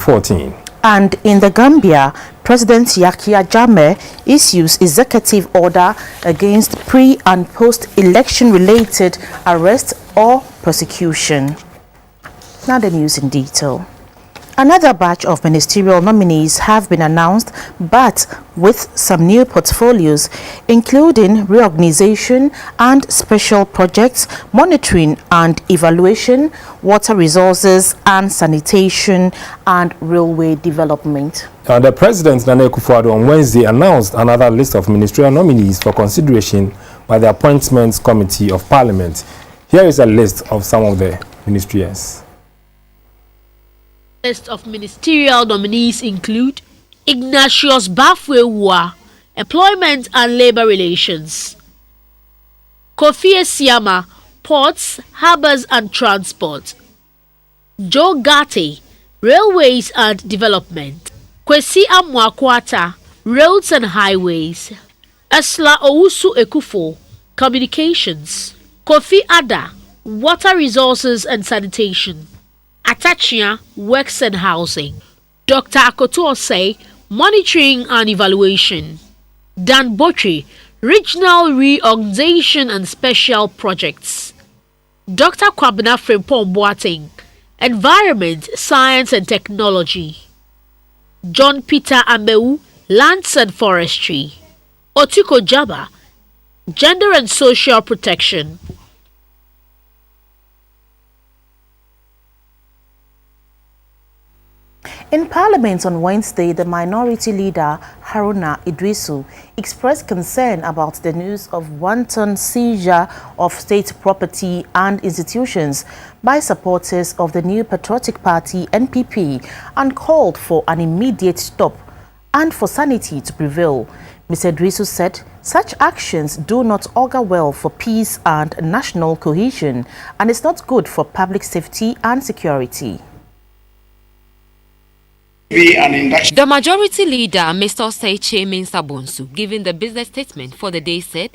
14. And in the Gambia, President Yahya Jammeh issues executive order against pre- and post-election related arrest or prosecution. Now the news in detail. Another batch of ministerial nominees have been announced, but with some new portfolios, including reorganization and special projects, monitoring and evaluation, water resources and sanitation, and railway development. The President Nana Akufo-Addo on Wednesday announced another list of ministerial nominees for consideration by the Appointments Committee of Parliament. Here is a list of some of the ministries. List of ministerial nominees include Ignatius Bafwe-Wua, Employment and Labour Relations; Kofi Esiama, Ports, Harbours and Transport; Joe Gate, Railways and Development; Kwesi Amwakwata, Roads and Highways; Esla Owusu Ekufo, Communications; Kofi Ada, Water Resources and Sanitation; Atachia, Works and Housing; Dr. Akoto Osei, Monitoring and Evaluation; Dan Botri, Regional Reorganization and Special Projects; Dr. Kwabena Frimpong Boateng, Environment, Science and Technology; John Peter Amewu, Lands and Forestry; Otuko Jaba, Gender and Social Protection. In Parliament on Wednesday, the Minority Leader Haruna Idrisu expressed concern about the news of wanton seizure of state property and institutions by supporters of the New Patriotic Party (NPP) and called for an immediate stop and for sanity to prevail. Mr. Idrisu said such actions do not augur well for peace and national cohesion and is not good for public safety and security. The Majority Leader, Mr. Osei Mensah-Bonsu, giving the business statement for the day, said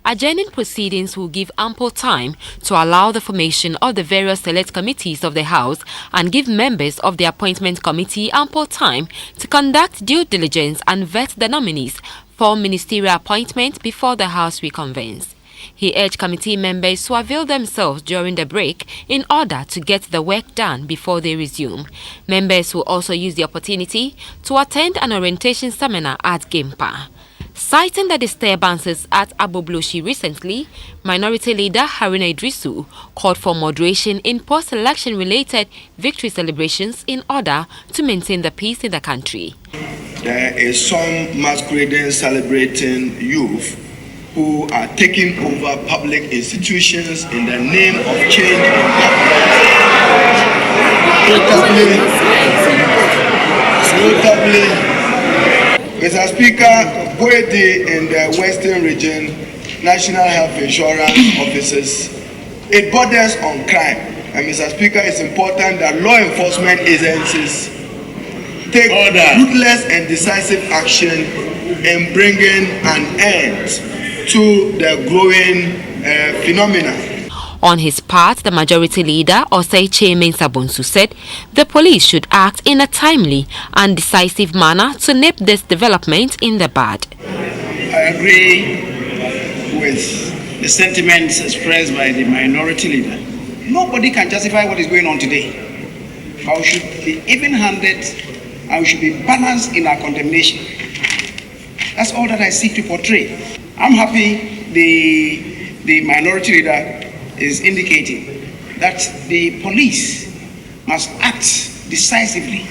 adjourning proceedings will give ample time to allow the formation of the various select committees of the House and give members of the Appointment Committee ample time to conduct due diligence and vet the nominees for ministerial appointment before the House reconvenes. He urged committee members to avail themselves during the break in order to get the work done before they resume. Members will also use the opportunity to attend an orientation seminar at Gimpa. Citing the disturbances at Abobloshi recently, Minority Leader Haruna Idrisu called for moderation in post-election related victory celebrations in order to maintain the peace in the country. There is some masquerading celebrating youth who are taking over public institutions in the name of change and government. Notably, Mr. Speaker, Boyede in the Western Region, National Health Insurance Offices, it borders on crime. And Mr. Speaker, it's important that law enforcement agencies take ruthless and decisive action in bringing an end to the growing phenomenon. On his part, the Majority Leader, Osei Mensah-Bonsu, said the police should act in a timely and decisive manner to nip this development in the bud. I agree with the sentiments expressed by the Minority Leader. Nobody can justify what is going on today. But we should be even-handed and we should be balanced in our condemnation. That's all that I seek to portray. I'm happy the Minority Leader is indicating that the police must act decisively,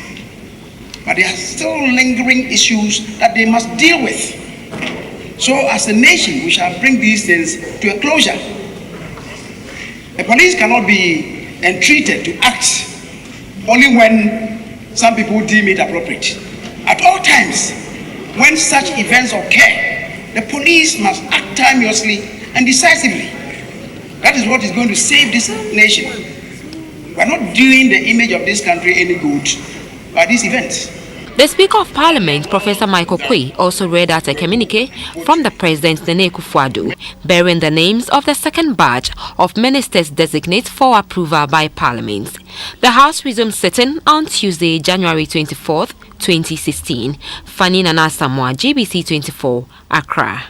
but there are still lingering issues that they must deal with. So as a nation, we shall bring these things to a closure. The police cannot be entreated to act only when some people deem it appropriate. At all times, when such events occur, the police must act timeously and decisively. That is what is going to save this nation. We are not doing the image of this country any good by these events. The Speaker of Parliament, Professor Michael Quay, also read out a communique from the President Nana Akufo-Addo, bearing the names of the second batch of ministers designate for approval by Parliament. The House resumed sitting on Tuesday, January 24th, 2016. Fanny Nana Samoa, GBC24, Accra.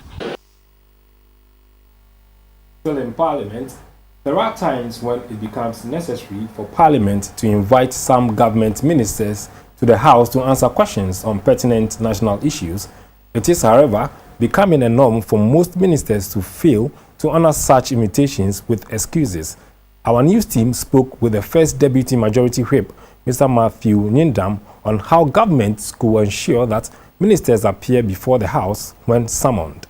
Still in Parliament, there are times when it becomes necessary for Parliament to invite some government ministers to the House to answer questions on pertinent national issues. It is, however, becoming a norm for most ministers to fail to honor such invitations with excuses. Our news team spoke with the first Deputy Majority Whip, Mr. Matthew Nyindam, on how governments could ensure that ministers appear before the House when summoned.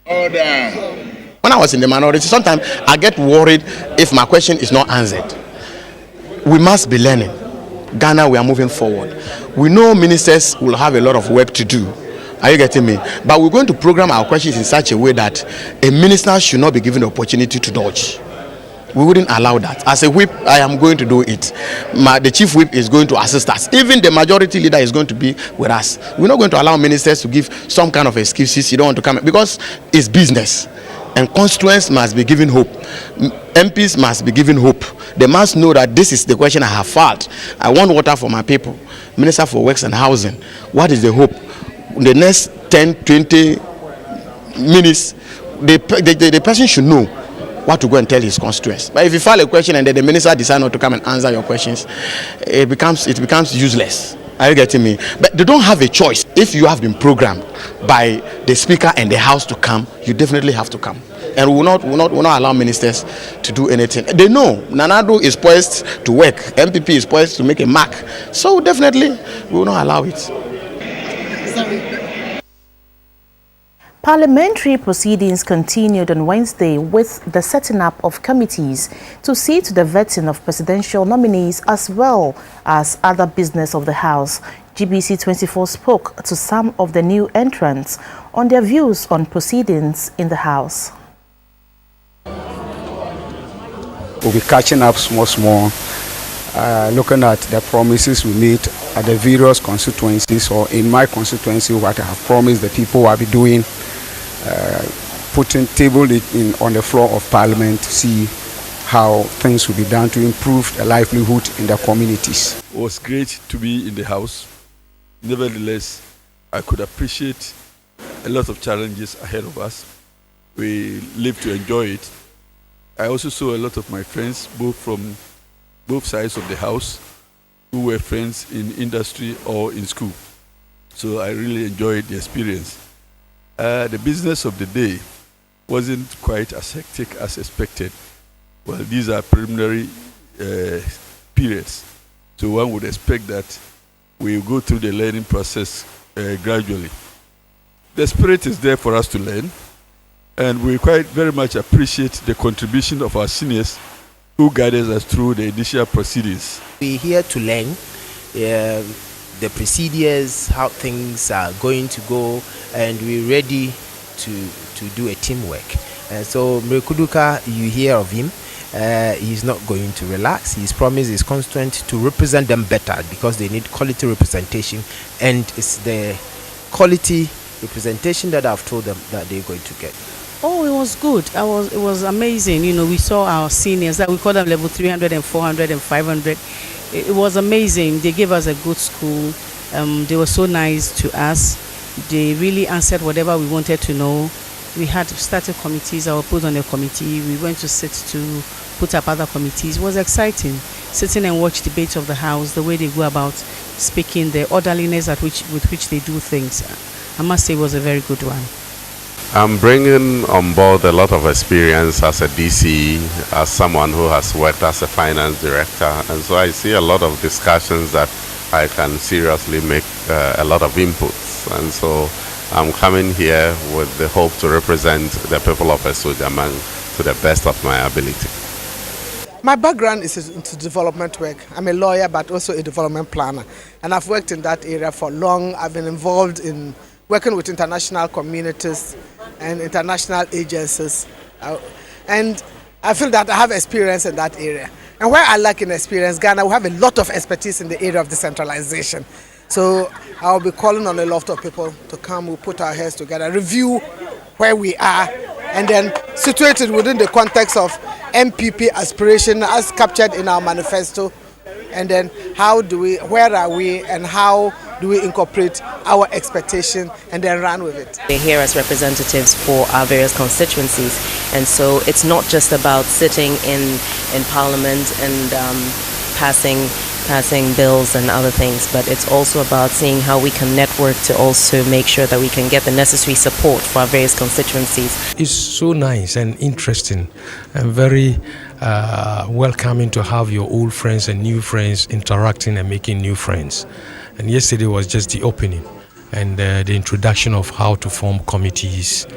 Order. When I was in the minority, sometimes I get worried if my question is not answered. We must be learning. Ghana, we are moving forward. We know ministers will have a lot of work to do. Are you getting me? But we're going to program our questions in such a way that a minister should not be given the opportunity to dodge. We wouldn't allow that. As a whip, I am going to do it. The chief whip is going to assist us. Even the majority leader is going to be with us. We're not going to allow ministers to give some kind of excuses. You don't want to come because it's business. And constituents must be given hope. MPs must be given hope. They must know that this is the question I have filed. I want water for my people. Minister for Works and Housing. What is the hope? In the next 10, 20 minutes, the person should know what to go and tell his constituents. But if you file a question and then the minister decides not to come and answer your questions, it becomes useless. Are you getting me? But they don't have a choice. If you have been programmed by the Speaker and the House to come, you definitely have to come. And we will not allow ministers to do anything. They know Nanado is poised to work. MPP is poised to make a mark. So definitely we will not allow it. Parliamentary proceedings continued on Wednesday with the setting up of committees to see to the vetting of presidential nominees as well as other business of the House. GBC24 spoke to some of the new entrants on their views on proceedings in the House. We'll be catching up small, looking at the promises we made at the various constituencies, or in my constituency, what I have promised the people I'll be doing, putting table it on the floor of Parliament to see how things will be done to improve the livelihood in the communities. It was great to be in the House. Nevertheless, I could appreciate a lot of challenges ahead of us. We live to enjoy it. I also saw a lot of my friends, both from both sides of the House, who were friends in industry or in school. So I really enjoyed the experience. The business of the day wasn't quite as hectic as expected. Well, these are preliminary periods. So one would expect that we will go through the learning process gradually. The spirit is there for us to learn, and we quite very much appreciate the contribution of our seniors who guided us through the initial proceedings. We're here to learn the procedures, how things are going to go, and we're ready to do a teamwork. So Mrekuduka, you hear of him. He's not going to relax. He's promised his constituents to represent them better because they need quality representation, and it's the quality representation that I've told them that they're going to get. Oh, it was good. It was amazing. You know, we saw our seniors, that we call them level 300 and 400 and 500. It was amazing. They gave us a good school. They were so nice to us. They really answered whatever we wanted to know. We had started committees. I was put on a committee. We went to sit to put up other committees. It was exciting. Sitting and watch debates of the House, the way they go about speaking, the orderliness with which they do things. I must say it was a very good one. I'm bringing on board a lot of experience as a DC, as someone who has worked as a finance director, and so I see a lot of discussions that I can seriously make a lot of inputs, and so I'm coming here with the hope to represent the people of Esojamang to the best of my ability. My background is into development work. I'm a lawyer but also a development planner, and I've worked in that area for long. I've been involved in working with international communities and international agencies, and I feel that I have experience in that area. And where I lack in experience, Ghana, we have a lot of expertise in the area of decentralization. So I'll be calling on a lot of people to come, we'll put our heads together, review where we are, and then situate it within the context of MPP aspiration as captured in our manifesto. And then where are we, and how do we incorporate our expectation and then run with it. We're here as representatives for our various constituencies, and so it's not just about sitting in Parliament and passing bills and other things, but it's also about seeing how we can network to also make sure that we can get the necessary support for our various constituencies. It's so nice and interesting and very welcoming to have your old friends and new friends interacting and making new friends. And yesterday was just the opening and the introduction of how to form committees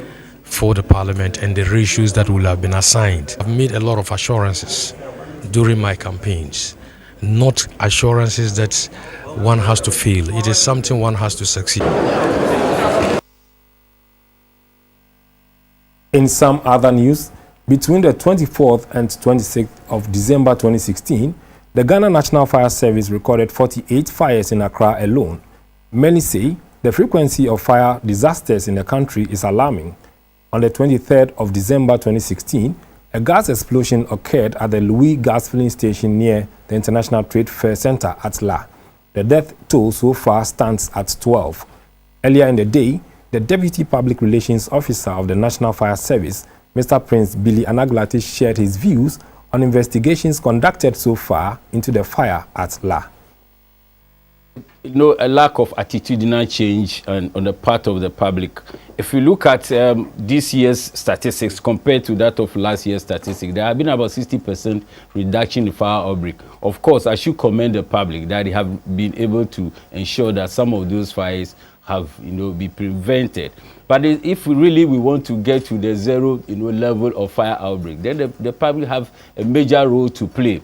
for the Parliament and the ratios that will have been assigned. I've made a lot of assurances during my campaigns, not assurances that one has to fail. It is something one has to succeed. In some other news, between the 24th and 26th of December 2016, the Ghana National Fire Service recorded 48 fires in Accra alone. Many say the frequency of fire disasters in the country is alarming. On the 23rd of December 2016, a gas explosion occurred at the Louis gas filling station near the International Trade Fair Center at La. The death toll so far stands at 12. Earlier in the day, the Deputy Public Relations Officer of the National Fire Service, Mr. Prince Billy Anaglati, shared his views on investigations conducted so far into the fire at La. A lack of attitudinal change on the part of the public. If you look at this year's statistics compared to that of last year's statistics, there have been about 60% reduction in fire outbreak. Of course, I should commend the public that they have been able to ensure that some of those fires have be prevented. But if we want to get to the zero level of fire outbreak, then the public have a major role to play.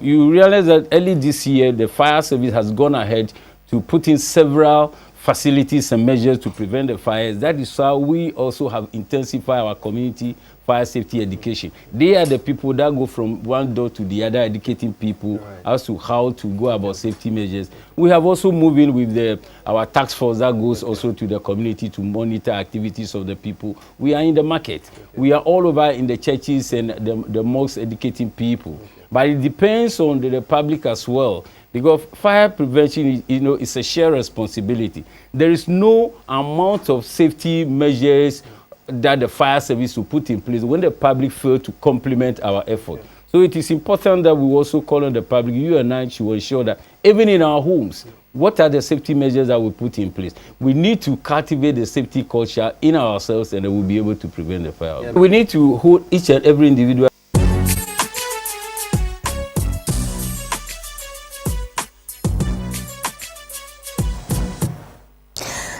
You realize that early this year the fire service has gone ahead to put in several facilities and measures to prevent the fires. That is how we also have intensified our community fire safety education. They are the people that go from one door to the other, educating people as to how to go about safety measures. We have also moved in with our task force that goes also to the community to monitor activities of the people. We are in the market. We are all over in the churches and the mosques educating people. But it depends on the public as well, because fire prevention is a shared responsibility. There is no amount of safety measures that the fire service will put in place when the public fail to complement our effort. So it is important that we also call on the public, you and I, to ensure that even in our homes, what are the safety measures that we put in place? We need to cultivate the safety culture in ourselves, and then we'll be able to prevent the fire. Yeah. We need to hold each and every individual.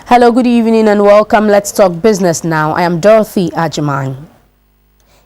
Hello, good evening and welcome. Let's talk business now. I am Dorothy Ajimine.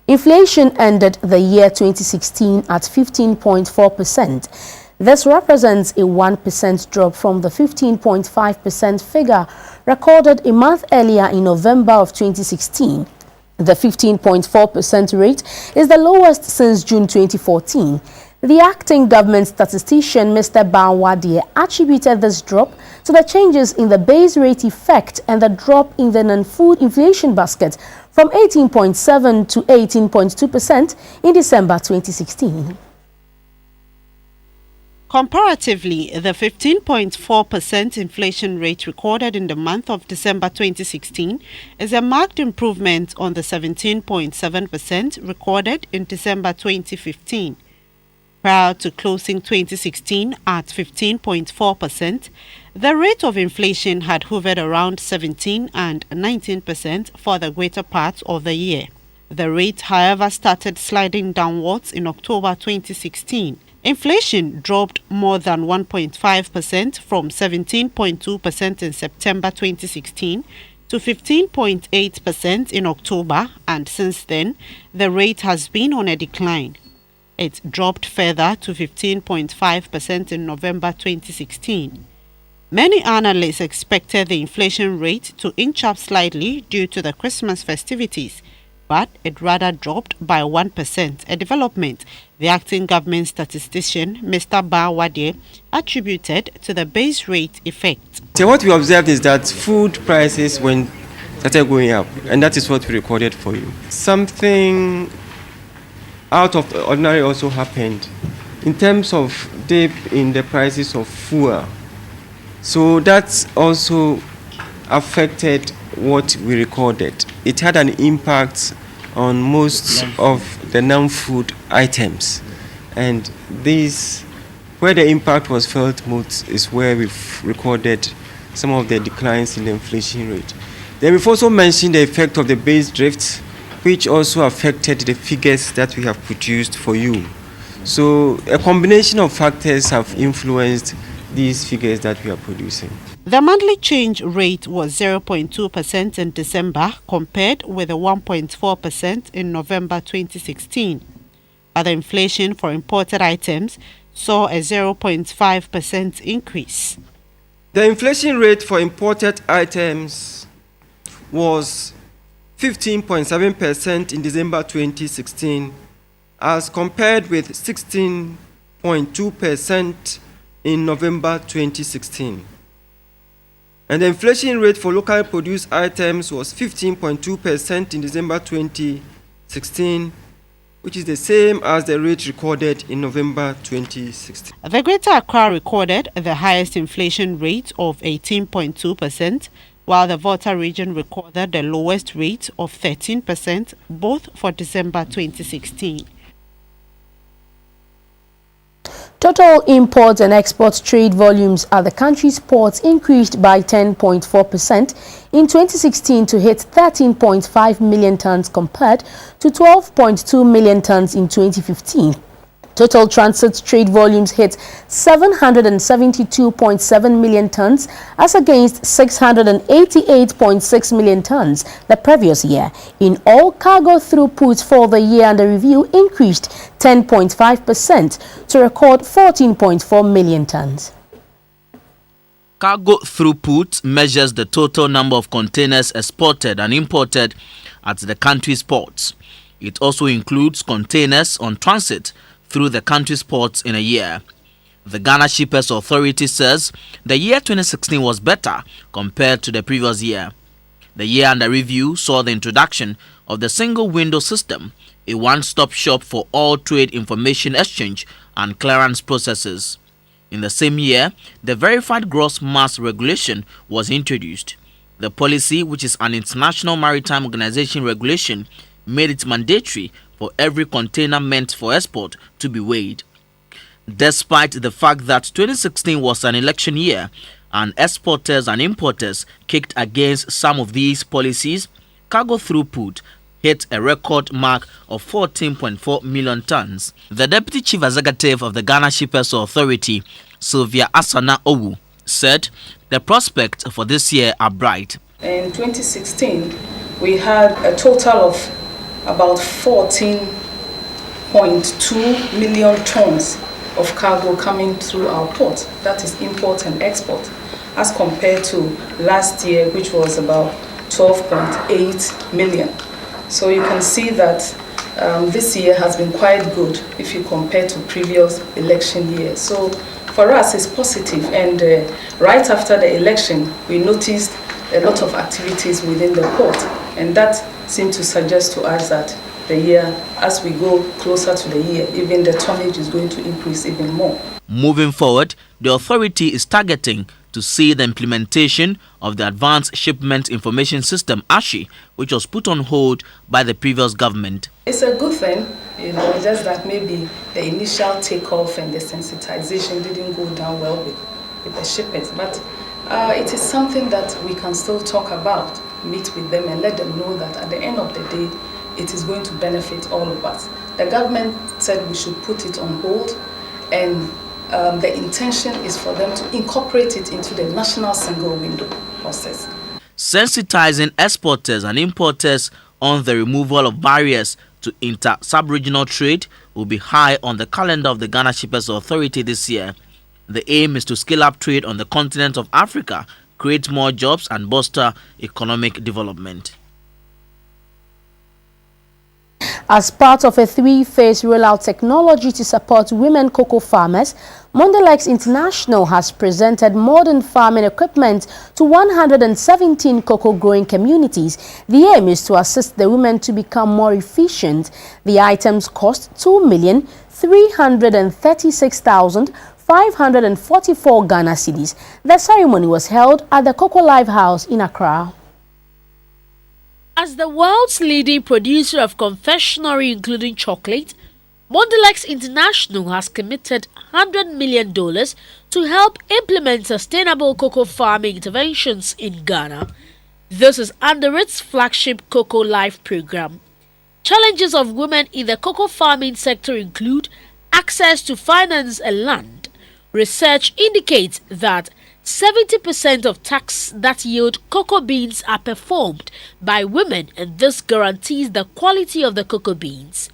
Inflation ended the year 2016 at 15.4%. This represents a 1% drop from the 15.5% figure recorded a month earlier in November of 2016. The 15.4% rate is the lowest since June 2014. The acting government statistician, Mr. Banwadie, attributed this drop to the changes in the base rate effect and the drop in the non-food inflation basket from 18.7 to 18.2% in December 2016. Comparatively, the 15.4% inflation rate recorded in the month of December 2016 is a marked improvement on the 17.7% recorded in December 2015. Prior to closing 2016 at 15.4%, the rate of inflation had hovered around 17 and 19% for the greater part of the year. The rate, however, started sliding downwards in October 2016. Inflation dropped more than 1.5% from 17.2% in September 2016 to 15.8% in October, and since then, the rate has been on a decline. It dropped further to 15.5% in November 2016. Many analysts expected the inflation rate to inch up slightly due to the Christmas festivities, but it rather dropped by 1%, a development the acting government statistician, Mr. Bawade, attributed to the base rate effect. So what we observed is that food prices started going up, and that is what we recorded for you. Something out of the ordinary also happened in terms of dip in the prices of fuel. So that also affected what we recorded. It had an impact on most of the non-food items, and where the impact was felt most is where we've recorded some of the declines in the inflation rate. Then we've also mentioned the effect of the base drift, which also affected the figures that we have produced for you. So a combination of factors have influenced these figures that we are producing. The monthly change rate was 0.2% in December compared with the 1.4% in November 2016. But the inflation for imported items saw a 0.5% increase. The inflation rate for imported items was 15.7% in December 2016 as compared with 16.2% in November 2016. And the inflation rate for locally produced items was 15.2% in December 2016, which is the same as the rate recorded in November 2016. The Greater Accra recorded the highest inflation rate of 18.2%, while the Volta region recorded the lowest rate of 13%, both for December 2016. Total import and export trade volumes at the country's ports increased by 10.4% in 2016 to hit 13.5 million tons compared to 12.2 million tons in 2015. Total transit trade volumes hit 772.7 million tons as against 688.6 million tons the previous year. In all, cargo throughput for the year under review increased 10.5% to record 14.4 million tons. Cargo throughput measures the total number of containers exported and imported at the country's ports. It also includes containers on transit through the country's ports in a year. The Ghana Shippers Authority says the year 2016 was better compared to the previous year. The year under review saw the introduction of the single window system, a one-stop shop for all trade information exchange and clearance processes. In the same year, the verified gross mass regulation was introduced. The policy, which is an international maritime organization regulation, made it mandatory for every container meant for export to be weighed. Despite the fact that 2016 was an election year and exporters and importers kicked against some of these policies, cargo throughput hit a record mark of 14.4 million tons. The Deputy Chief Executive of the Ghana Shippers Authority, Sylvia Asana Owu, said the prospects for this year are bright. In 2016, we had a total of about 14.2 million tons of cargo coming through our port. That is import and export, as compared to last year, which was about 12.8 million. So you can see that this year has been quite good if you compare to previous election years. So for us, it's positive. And right after the election, we noticed a lot of activities within the port, and that seemed to suggest to us that the year, as we go closer to the year, even the tonnage is going to increase even more. Moving forward, the authority is targeting to see the implementation of the Advanced Shipment Information System (ASHI), which was put on hold by the previous government. It's a good thing, just that maybe the initial takeoff and the sensitization didn't go down well with the shippers, but it is something that we can still talk about, meet with them and let them know that at the end of the day, it is going to benefit all of us. The government said we should put it on hold, and the intention is for them to incorporate it into the national single window process. Sensitizing exporters and importers on the removal of barriers to inter-sub-regional trade will be high on the calendar of the Ghana Shippers Authority this year. The aim is to scale up trade on the continent of Africa, create more jobs and bolster economic development. As part of a three-phase rollout technology to support women cocoa farmers, Mondelex International has presented modern farming equipment to 117 cocoa growing communities. The aim is to assist the women to become more efficient. The items cost 2,336,544 Ghana cedis. The ceremony was held at the Cocoa Live House in Accra. As the world's leading producer of confectionery, including chocolate, Mondelex International has committed $100 million to help implement sustainable cocoa farming interventions in Ghana. This is under its flagship Cocoa Life program. Challenges of women in the cocoa farming sector include access to finance and land. Research indicates that 70% of tasks that yield cocoa beans are performed by women, and this guarantees the quality of the cocoa beans.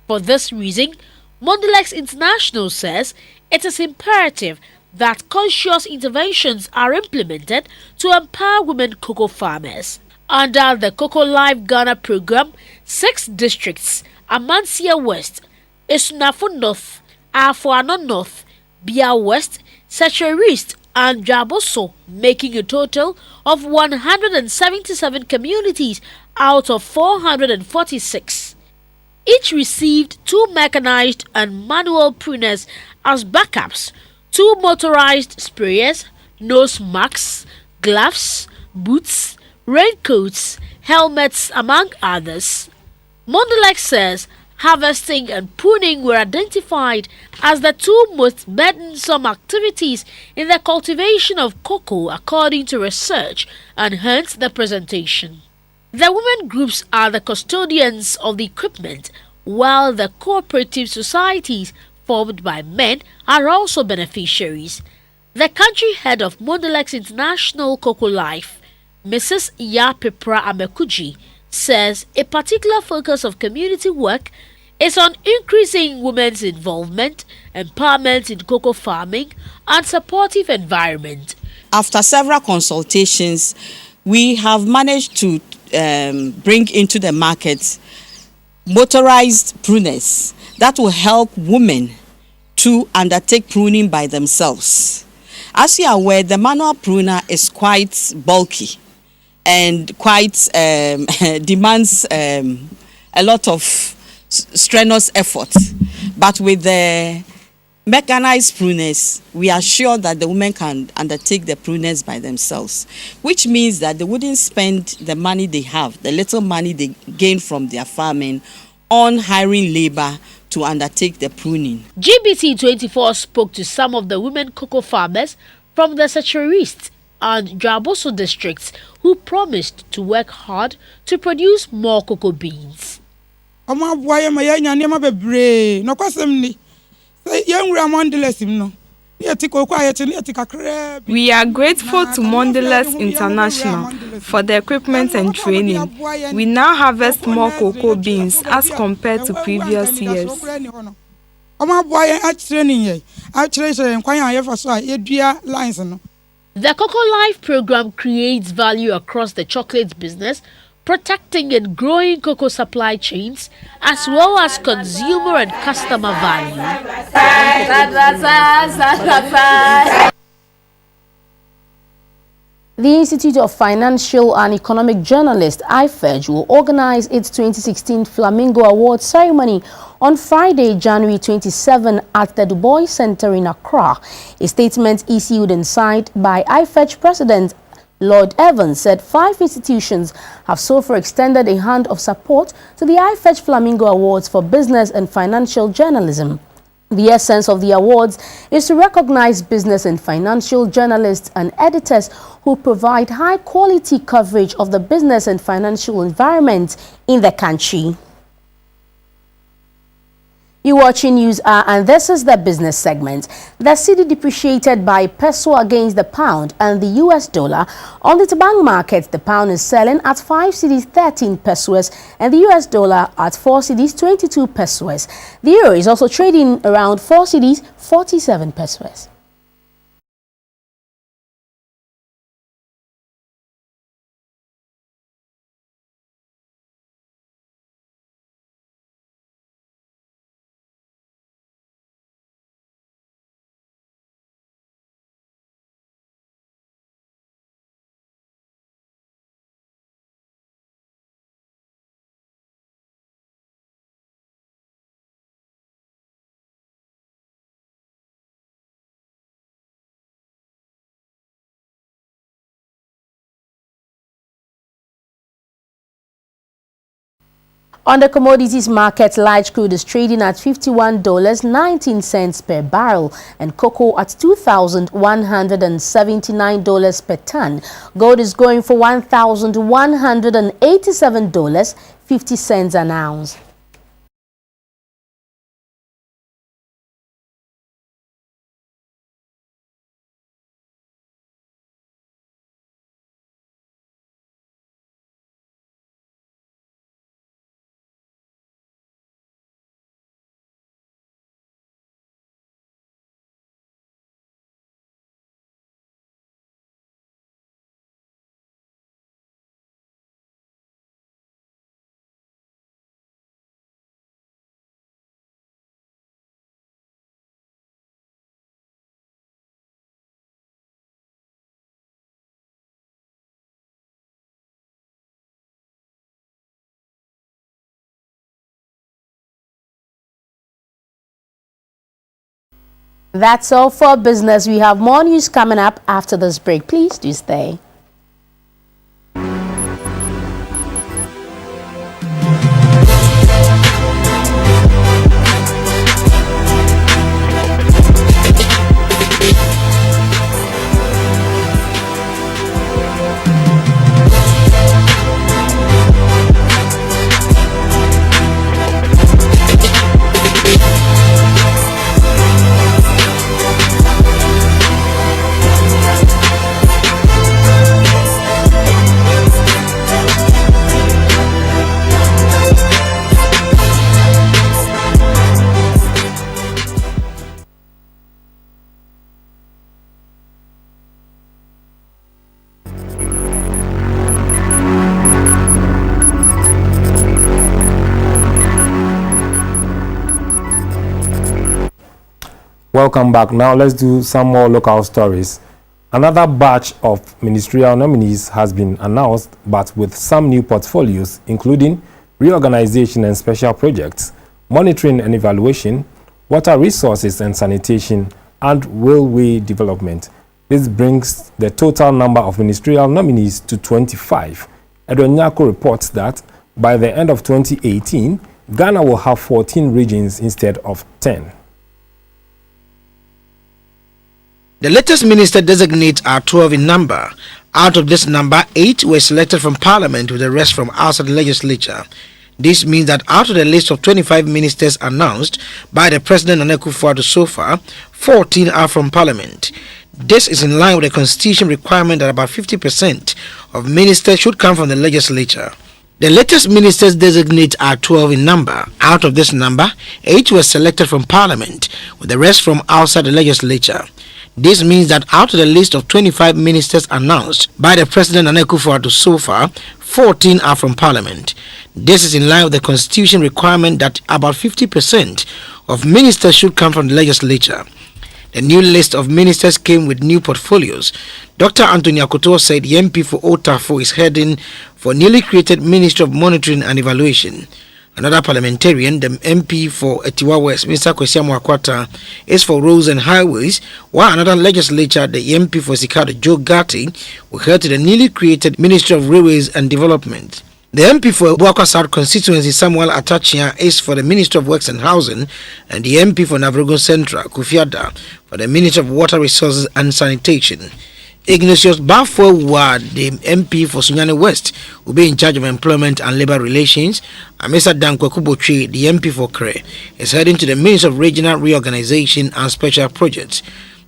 For this reason, Mondelex International says it is imperative that conscious interventions are implemented to empower women cocoa farmers. Under the Cocoa Live Ghana program, 6 districts, Amansia West, Esunafo North, Afuano North, Bia West, Secretary East, and Jaboso, making a total of 177 communities out of 446. Each received 2 mechanized and manual pruners as backups, 2 motorized sprayers, nose masks, gloves, boots, raincoats, helmets, among others. Mondelex says harvesting and pruning were identified as the 2 most burdensome activities in the cultivation of cocoa according to research, and hence the presentation. The women groups are the custodians of the equipment, while the cooperative societies formed by men are also beneficiaries. The country head of Mondelex International Cocoa Life, Mrs. Yapepra Amekuji, says a particular focus of community work is on increasing women's involvement, empowerment in cocoa farming, and supportive environment. After several consultations, we have managed to bring into the market motorized pruners that will help women to undertake pruning by themselves. As you are aware, the manual pruner is quite bulky and quite demands a lot of strenuous effort. But with the mechanized pruners, we are sure that the women can undertake the pruners by themselves, which means that they wouldn't spend the money they have, the little money they gain from their farming, on hiring labor to undertake the pruning. GBC24 spoke to some of the women cocoa farmers from the Secretary East and Jaboso districts who promised to work hard to produce more cocoa beans. We are grateful to Mondelex International for the equipment and training. We now harvest more cocoa beans as compared to previous years. The Cocoa Life program creates value across the chocolate business, protecting and growing cocoa supply chains, as well as consumer and customer value. The Institute of Financial and Economic Journalists, IFEJ, will organize its 2016 Flamingo Award ceremony on Friday, January 27 at the Du Bois Center in Accra. A statement issued and signed by IFEJ President Lord Evans said 5 institutions have so far extended a hand of support to the IFEJ Flamingo Awards for Business and Financial Journalism. The essence of the awards is to recognize business and financial journalists and editors who provide high-quality coverage of the business and financial environment in the country. You're watching News Hour, and this is the business segment. The cedi depreciated by peso against the pound and the US dollar. On the bank market, the pound is selling at 5 cedis 13 pesos and the US dollar at 4 cedis 22 pesos. The euro is also trading around 4 cedis 47 pesos. On the commodities market, light crude is trading at $51.19 per barrel and cocoa at $2,179 per ton. Gold is going for $1,187.50 an ounce. That's all for business. We have more news coming up after this break. Please do stay. Welcome back. Now let's do some more local stories. Another batch of ministerial nominees has been announced, but with some new portfolios, including reorganization and special projects, monitoring and evaluation, water resources and sanitation, and railway development. This brings the total number of ministerial nominees to 25. Edwin Nyako reports that by the end of 2018, Ghana will have 14 regions instead of 10. The latest minister designates are 12 in number. Out of this number, 8 were selected from Parliament, with the rest from outside the legislature. This means that out of the list of 25 ministers announced by the President Nana Akufo-Addo so far, 14 are from Parliament. This is in line with the Constitution requirement that about 50% of ministers should come from the legislature. The latest ministers designate are 12 in number. Out of this number, 8 were selected from Parliament, with the rest from outside the legislature. This means that out of the list of 25 ministers announced by the President Nana Akufo-Addo so far, 14 are from Parliament. This is in line with the Constitution requirement that about 50% of ministers should come from the legislature. The new list of ministers came with new portfolios. Dr. Anthony Akoto said the MP for Otafo is heading for newly created Ministry of Monitoring and Evaluation. Another parliamentarian, the MP for Etiwa West, Mr. Kwesiamu Akwata, is for roads and highways, while another legislature, the MP for Sikado, Joe Gatti, will head to the newly created Ministry of Railways and Development. The MP for Buakwa South constituency, Samuel Atachia, is for the Ministry of Works and Housing, and the MP for Navrogo Central, Kufiada, for the Ministry of Water Resources and Sanitation. Ignatius Bafo-Ward, the MP for Sunyani West, will be in charge of employment and labor relations, and Mr. Dankwa Kubochi, the MP for Kre, is heading to the Ministry of Regional Reorganization and Special Projects.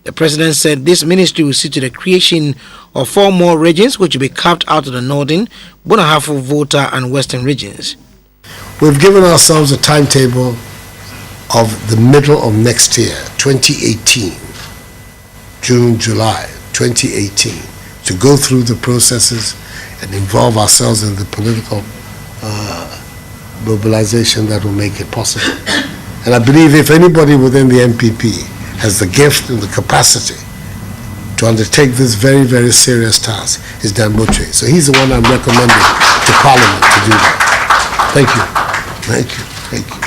The President said this ministry will see to the creation of 4 more regions, which will be carved out of the Northern, Bonahafo, Volta, and Western regions. We've given ourselves a timetable of the middle of next year, 2018, June, July 2018, to go through the processes and involve ourselves in the political mobilization that will make it possible. And I believe if anybody within the MPP has the gift and the capacity to undertake this very, very serious task, is Dan Butchie. So he's the one I'm recommending to Parliament to do that. Thank you. Thank you. Thank you.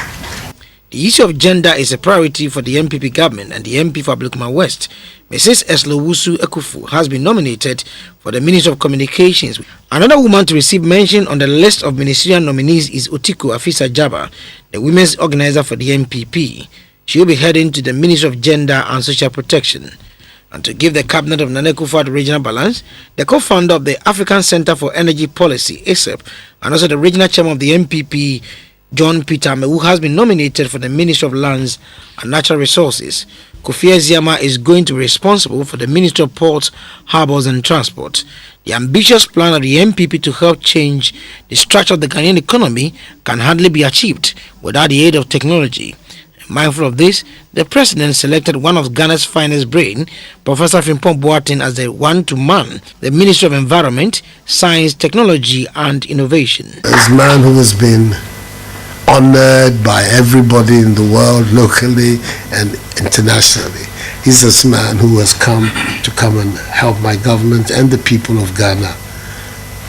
The issue of gender is a priority for the MPP government, and the MP for Ablekuma West, Mrs. Eslowusu Ekufu, has been nominated for the Ministry of Communications. Another woman to receive mention on the list of ministerial nominees is Otiku Afisa Jaba, the women's organizer for the MPP. She will be heading to the Ministry of Gender and Social Protection. And to give the cabinet of Nana Akufo-Addo regional balance, the co-founder of the African Center for Energy Policy, ACEP, and also the regional chairman of the MPP, John Peter Amewu, has been nominated for the Ministry of Lands and Natural Resources. Kofi Eziama is going to be responsible for the Ministry of Ports, Harbours and Transport. The ambitious plan of the MPP to help change the structure of the Ghanaian economy can hardly be achieved without the aid of technology. Mindful of this, the president selected one of Ghana's finest brain, Professor Frimpong Boateng, as the one to man the Ministry of Environment, Science, Technology and Innovation. As a man who has been honored by everybody in the world, locally and internationally, he's this man who has come and help my government and the people of Ghana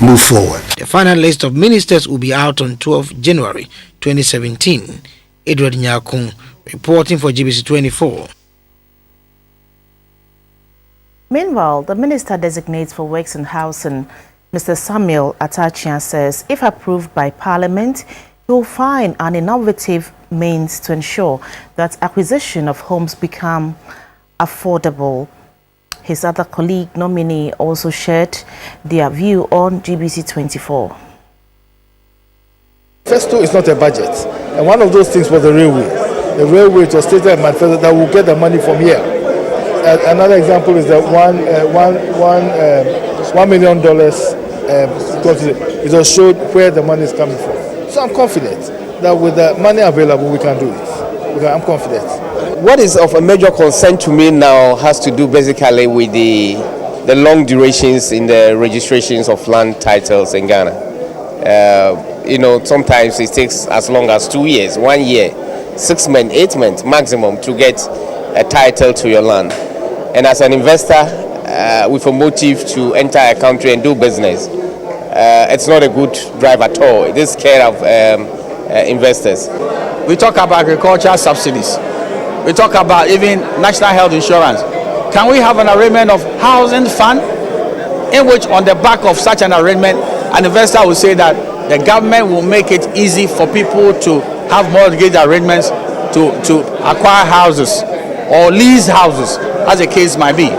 move forward. The final list of ministers will be out on 12 January 2017. Edward Nyakun reporting for GBC24. Meanwhile, the Minister Designates for Works and Housing, Mr. Samuel Atachian, says if approved by Parliament, he will find an innovative means to ensure that acquisition of homes become affordable. His other colleague nominee also shared their view on GBC24. Manifesto is not a budget, and one of those things was the railway. The railway was stated in manifesto that will get the money from here. Another example is the $1 million. It just showed where the money is coming from. So I'm confident that with the money available, we can do it. I'm confident. What is of a major concern to me now has to do basically with the long durations in the registrations of land titles in Ghana. Sometimes it takes as long as 2 years, 1 year, 6 months, 8 months maximum to get a title to your land. And as an investor with a motive to enter a country and do business, it's not a good drive at all. It is care of investors. We talk about agricultural subsidies. We talk about even national health insurance. Can we have an arrangement of housing fund in which on the back of such an arrangement, an investor will say that the government will make it easy for people to have mortgage arrangements to acquire houses or lease houses, as the case might be.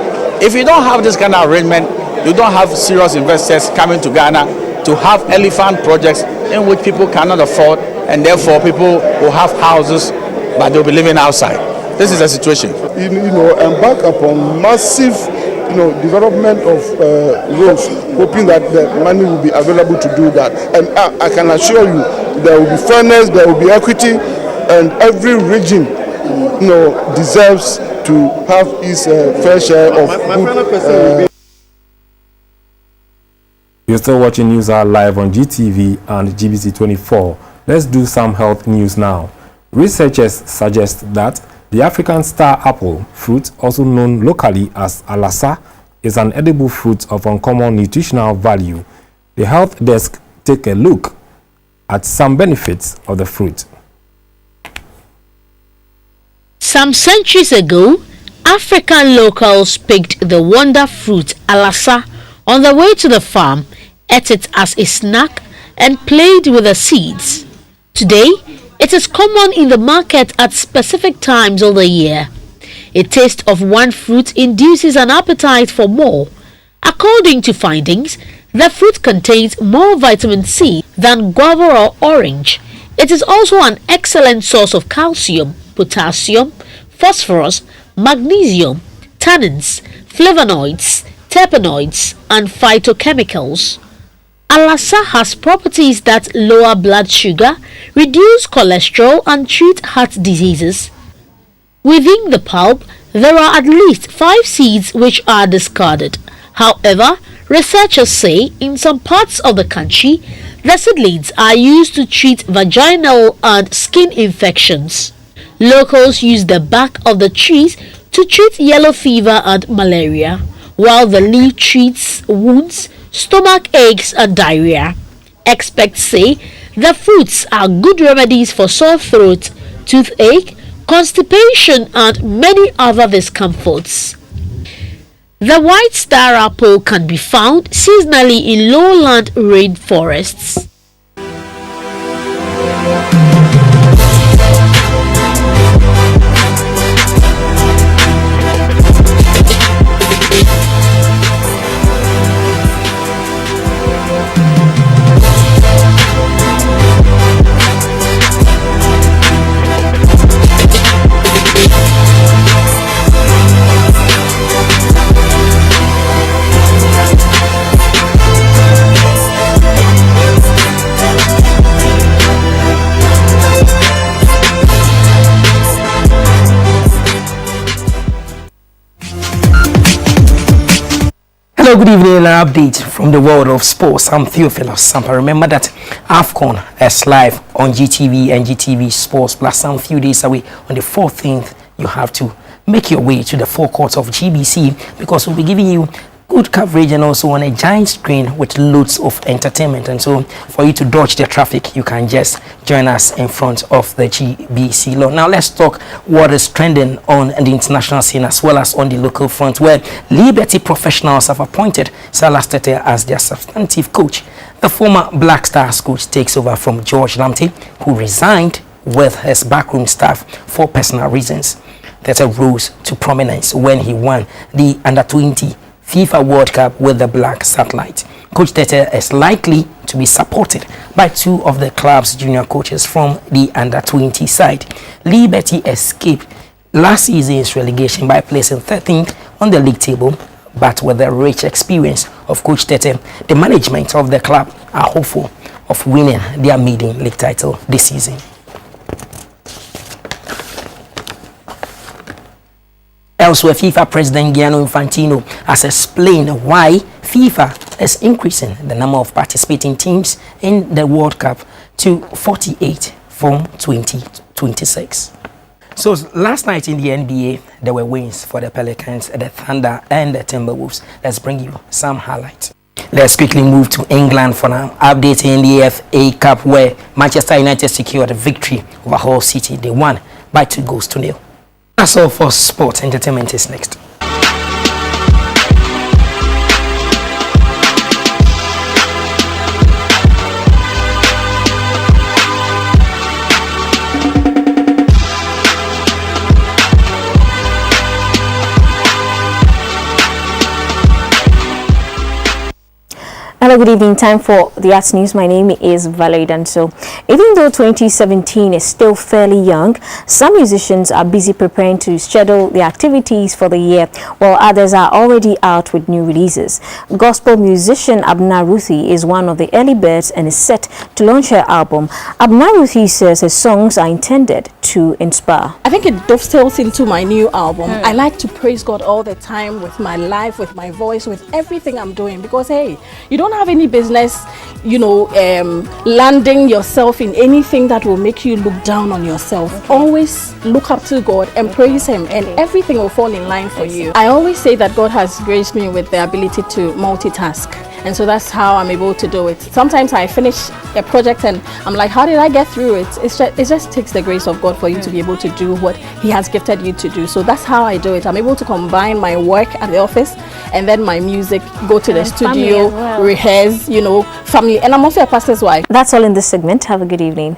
If you don't have this kind of arrangement, you don't have serious investors coming to Ghana to have elephant projects in which people cannot afford, and therefore people will have houses but they'll be living outside. This is the situation. Embark upon massive development of roads, hoping that the money will be available to do that. And I can assure you, there will be fairness, there will be equity, and every region, deserves to have its fair share of good. You're still watching News Hour live on GTV and GBC24. Let's do some health news now. Researchers suggest that the African star apple fruit, also known locally as alasa, is an edible fruit of uncommon nutritional value. The health desk take a look at some benefits of the fruit. Some centuries ago, African locals picked the wonder fruit alasa on the way to the farm, ate it as a snack, and played with the seeds. Today, it is common in the market at specific times of the year. A taste of one fruit induces an appetite for more. According to findings, the fruit contains more vitamin C than guava or orange. It is also an excellent source of calcium, potassium, phosphorus, magnesium, tannins, flavonoids, terpenoids, and phytochemicals. Alasa has properties that lower blood sugar, reduce cholesterol, and treat heart diseases. Within the pulp, there are at least 5 seeds which are discarded. However, researchers say in some parts of the country, the seedlings are used to treat vaginal and skin infections. Locals use the bark of the trees to treat yellow fever and malaria, while the leaf treats wounds, stomach aches and diarrhea. Experts say the fruits are good remedies for sore throat, toothache, constipation, and many other discomforts. The white star apple can be found seasonally in lowland rainforests. Hello, good evening. An update from the world of sports. I'm Theophilus Sampa. Remember that AFCON is live on GTV and GTV Sports Plus. Some few days away on the 14th, you have to make your way to the forecourt of GBC because we'll be giving you good coverage and also on a giant screen with loads of entertainment. And so for you to dodge the traffic, you can just join us in front of the GBC lawn. Now let's talk what is trending on the international scene as well as on the local front, where Liberty professionals have appointed Salas Tete as their substantive coach. The former Black Stars coach takes over from George Lamptey, who resigned with his backroom staff for personal reasons. Tete rose to prominence when he won the Under-20 FIFA World Cup with the Black Satellite. Coach Tete is likely to be supported by two of the club's junior coaches from the Under-20 side. Liberty escaped last season's relegation by placing 13th on the league table, but with the rich experience of Coach Tete, the management of the club are hopeful of winning their maiden league title this season. Elsewhere, FIFA President Gianni Infantino has explained why FIFA is increasing the number of participating teams in the World Cup to 48 from 2026. So last night in the NBA, there were wins for the Pelicans, the Thunder, and the Timberwolves. Let's bring you some highlights. Let's quickly move to England for now. Update in the FA Cup, where Manchester United secured a victory over Hull City. They won by 2-0. That's all for sports. Entertainment is next. Hello, good evening. Time for the Arts News. My name is Valerie Danso. Even though 2017 is still fairly young, some musicians are busy preparing to schedule their activities for the year, while others are already out with new releases. Gospel musician Abna Ruthie is one of the early birds and is set to launch her album. Abna Ruthie says her songs are intended to inspire. I think it dovetails into my new album. I like to praise God all the time with my life, with my voice, with everything I'm doing, because hey, you don't have any business, landing yourself in anything that will make you look down on yourself. Always look up to God and praise Him, and everything will fall in line for you. I always say that God has graced me with the ability to multitask, and so that's how I'm able to do it. Sometimes I finish a project and I'm like, how did I get through it? It just takes the grace of God for you to be able to do what He has gifted you to do. So that's how I do it. I'm able to combine my work at the office and then my music, go to the studio, rehearse, family. And I'm also a pastor's wife. That's all in this segment. Have a good evening.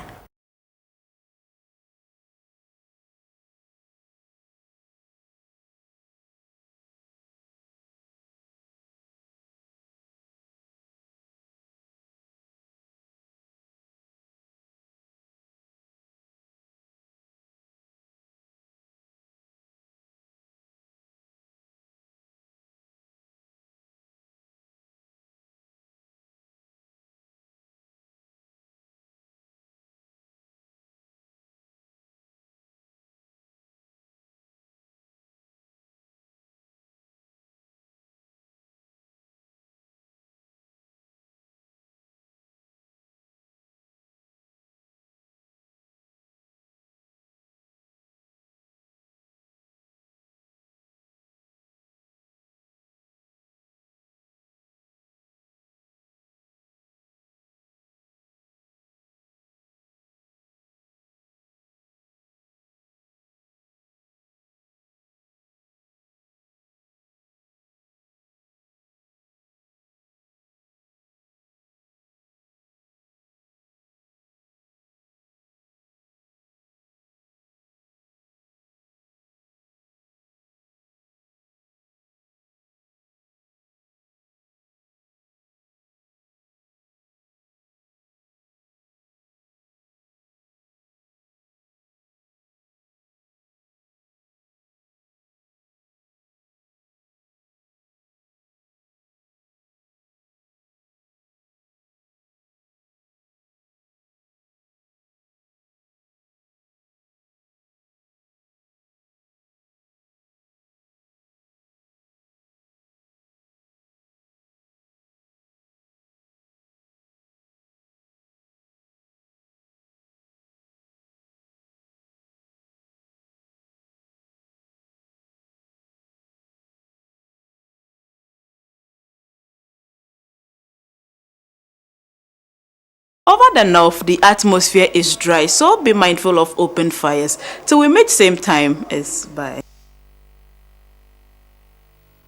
Over the north, the atmosphere is dry, so be mindful of open fires. Till we meet same time as bye.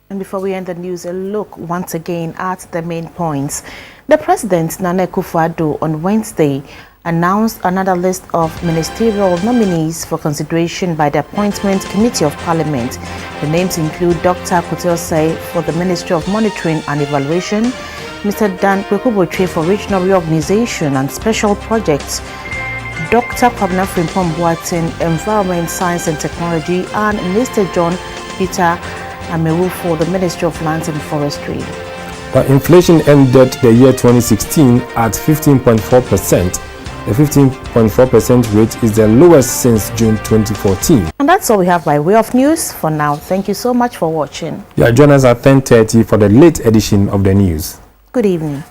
And before we end the news, a look once again at the main points. The President, Nana Akufo-Addo, on Wednesday announced another list of ministerial nominees for consideration by the Appointment Committee of Parliament. The names include Dr. Kutilsei for the Ministry of Monitoring and Evaluation, Mr. Dan Kwekubotwe for Regional Reorganization and Special Projects, Dr. Kwabena Frimpong Boateng, Environment, Science and Technology, and Mr. John Peter Amewu for the Ministry of Lands and Forestry. But inflation ended the year 2016 at 15.4%. The 15.4% rate is the lowest since June 2014. And that's all we have by way of news for now. Thank you so much for watching. Join us at 10:30 for the late edition of the news. Good evening.